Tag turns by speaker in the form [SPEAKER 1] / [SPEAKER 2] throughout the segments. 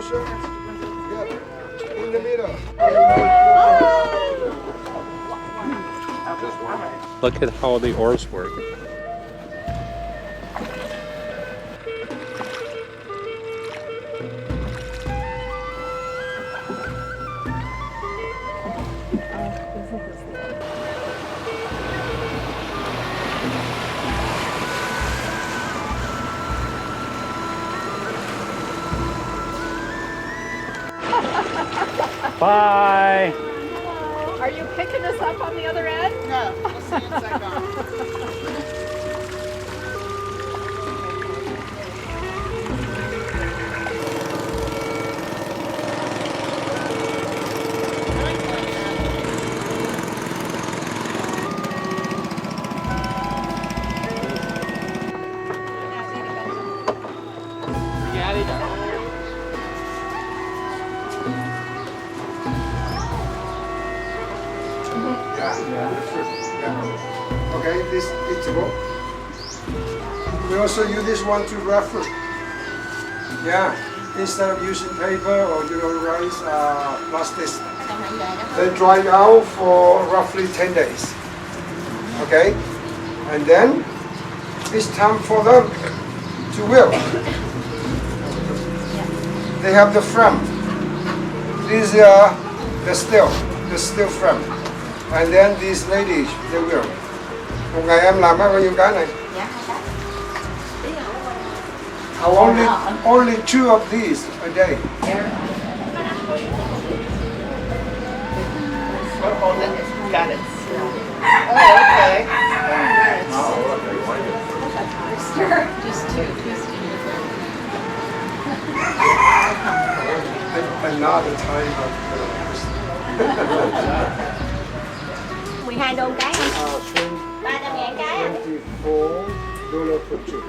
[SPEAKER 1] In the middle.
[SPEAKER 2] Look at how the oars work. Bye.
[SPEAKER 3] Are you picking us up on the other end?
[SPEAKER 4] No, we'll see you in Saigon.
[SPEAKER 1] Okay, this eatable. We also use this one to wrap fruit. Yeah, instead of using paper or rice, plastic. They dry out for roughly 10 days. Okay, and then it's time for them to wilt. They have the frame. These are the steel frame. And then these ladies, they will. Một ngày em làm bao nhiêu cái này? Only 2 of these a day.
[SPEAKER 4] Got it. Oh, okay.
[SPEAKER 3] Just two.
[SPEAKER 1] Another time of
[SPEAKER 5] 12 cái không? 300.000 cái à?
[SPEAKER 1] $24 for 2.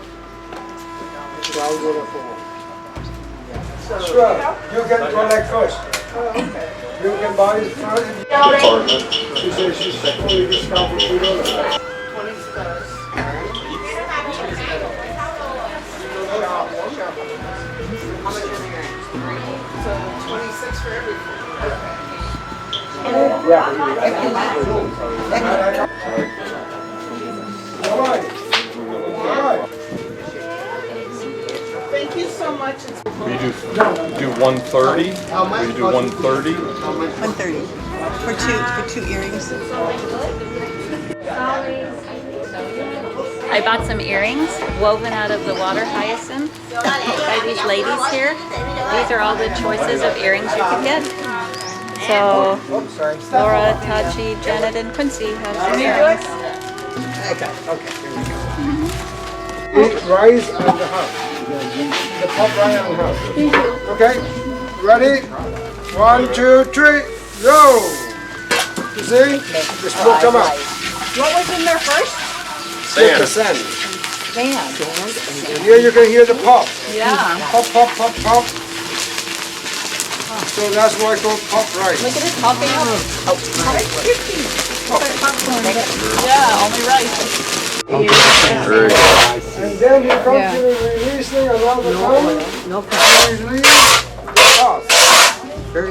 [SPEAKER 1] $12 for 1. Sure, you can collect first. You can buy it first. She says she's only discount for $2.
[SPEAKER 4] So 26 for everything. Thank you so much.
[SPEAKER 2] We do 130. We do 130.
[SPEAKER 6] 130 for two earrings.
[SPEAKER 3] I bought some earrings woven out of the water hyacinth by these ladies here. These are all the choices of earrings you can get. So Laura, Tachi, Janet, and Quincy have some earrings.
[SPEAKER 1] Okay, here we go. Eat rice and the house. The pop rice and the house. Okay, ready? 1, 2, 3, go! You see? The smoke come out.
[SPEAKER 3] What was in there first?
[SPEAKER 1] The sand.
[SPEAKER 3] Sand.
[SPEAKER 1] And here you can hear the pop.
[SPEAKER 3] Yeah.
[SPEAKER 1] Pop, pop, pop, pop. So that's why it's called pop rice.
[SPEAKER 3] Look at it popping up. Yeah, only rice.
[SPEAKER 1] And then you come to the releasing another time. Release the husk.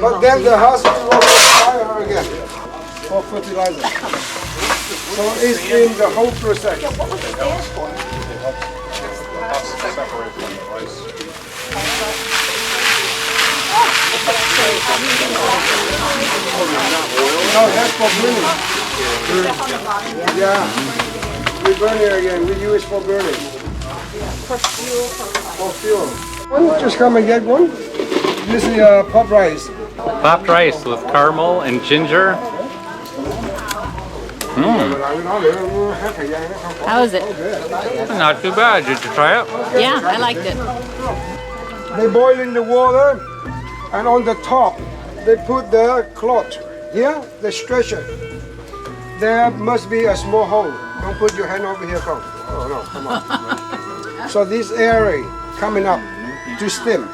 [SPEAKER 1] But then the husk will go fire again for fertilizer. So it's in the whole process. No, that's for burning. Yeah. We burn it again. We use it for burning. For fuel. One, just come and get one. This is pop rice.
[SPEAKER 2] Popped rice with caramel and ginger.
[SPEAKER 3] How is it?
[SPEAKER 2] Not too bad. Did you try it?
[SPEAKER 3] Yeah, I liked it.
[SPEAKER 1] They boil in the water, and on the top, they put the cloth. Here, they stretch it. There must be a small hole. Don't put your hand over here, come. Oh no, come on. So this area coming up to steam.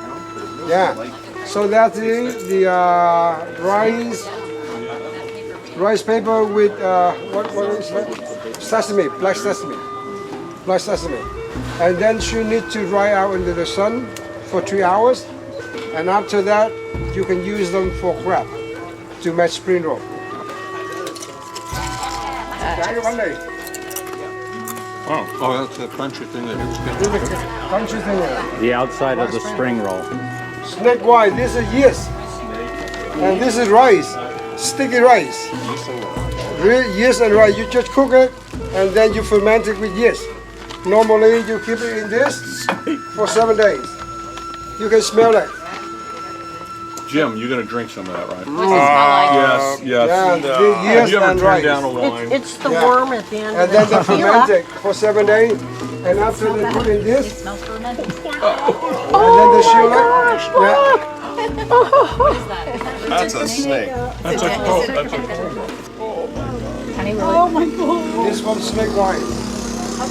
[SPEAKER 1] Yeah. So that's the rice paper with what is that? Sesame, black sesame, and then she need to dry out into the sun for 3 hours. And after that, you can use them for crab to make spring roll.
[SPEAKER 2] Oh, that's the crunchy thing that he was
[SPEAKER 1] This is the country thing.
[SPEAKER 5] The outside of the spring roll.
[SPEAKER 1] Snake white, this is yeast. And this is rice, sticky rice. Yeast and rice, you just cook it and then you ferment it with yeast. Normally you keep it in this for 7 days. You can smell it.
[SPEAKER 2] Jim, you're gonna drink some of that, right?
[SPEAKER 3] What's it smell like?
[SPEAKER 2] Yes, yes.
[SPEAKER 1] Yeah, the
[SPEAKER 2] Have
[SPEAKER 1] yeast
[SPEAKER 2] you ever
[SPEAKER 1] and
[SPEAKER 2] turned
[SPEAKER 1] rice.
[SPEAKER 2] down a wine?
[SPEAKER 4] It's the
[SPEAKER 1] Yeah.
[SPEAKER 4] worm at the end
[SPEAKER 1] And
[SPEAKER 4] of
[SPEAKER 1] then
[SPEAKER 4] the
[SPEAKER 1] they ferment it for 7 days. And after they put in
[SPEAKER 3] It
[SPEAKER 1] this,
[SPEAKER 3] smells fermented.
[SPEAKER 1] and then they shield it. Yeah.
[SPEAKER 3] What is that?
[SPEAKER 2] That's a snake. That's a coat. That's a
[SPEAKER 3] Honey roll.
[SPEAKER 1] This one's snake wine.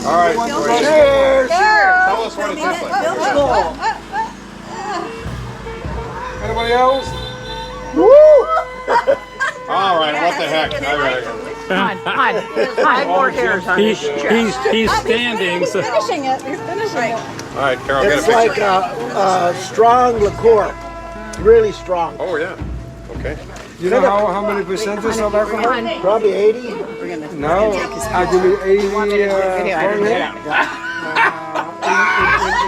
[SPEAKER 2] All right.
[SPEAKER 1] Cheers!
[SPEAKER 2] Tell us what it tastes like.
[SPEAKER 1] Anybody else?
[SPEAKER 2] All right. What the heck? All right.
[SPEAKER 4] Five more hairs on his chest.
[SPEAKER 5] He's standing, so
[SPEAKER 6] Finishing it. He's finishing it.
[SPEAKER 2] All right, Carol, get a
[SPEAKER 7] It's
[SPEAKER 2] picture.
[SPEAKER 7] like a strong liqueur, really strong.
[SPEAKER 2] Oh yeah. Okay.
[SPEAKER 1] You know how many percentage of alcohol?
[SPEAKER 7] Probably 80.
[SPEAKER 1] No, I give you 80 Fahrenheit.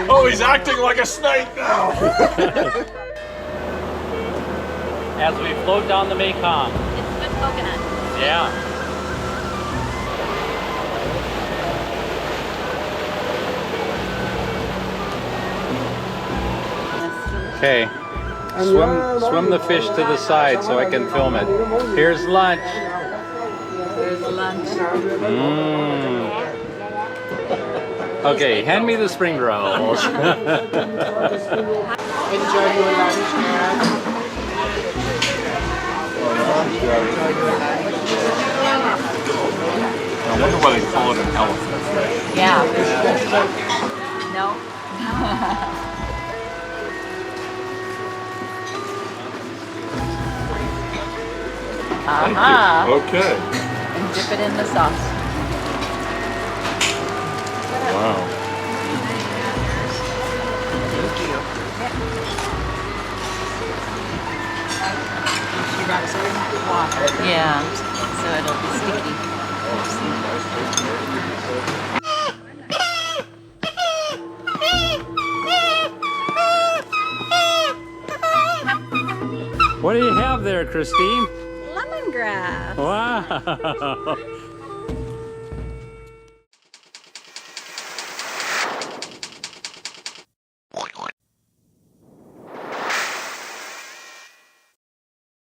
[SPEAKER 2] Oh, he's acting like a snake now.
[SPEAKER 5] as we float down the Mekong.
[SPEAKER 3] It's with coconut.
[SPEAKER 5] Yeah. Okay. Swim the fish to the side so I can film it. Here's lunch.
[SPEAKER 3] There's lunch.
[SPEAKER 5] Okay, hand me the spring rolls.
[SPEAKER 4] Enjoy your lunch, man.
[SPEAKER 2] I wonder why they call it an elephant.
[SPEAKER 3] Yeah. No. Aha.
[SPEAKER 2] Okay.
[SPEAKER 3] And dip it in the sauce.
[SPEAKER 2] Wow.
[SPEAKER 3] Yeah. So it'll be sticky.
[SPEAKER 5] What do you have there, Christine?
[SPEAKER 6] Lemongrass.
[SPEAKER 5] Wow.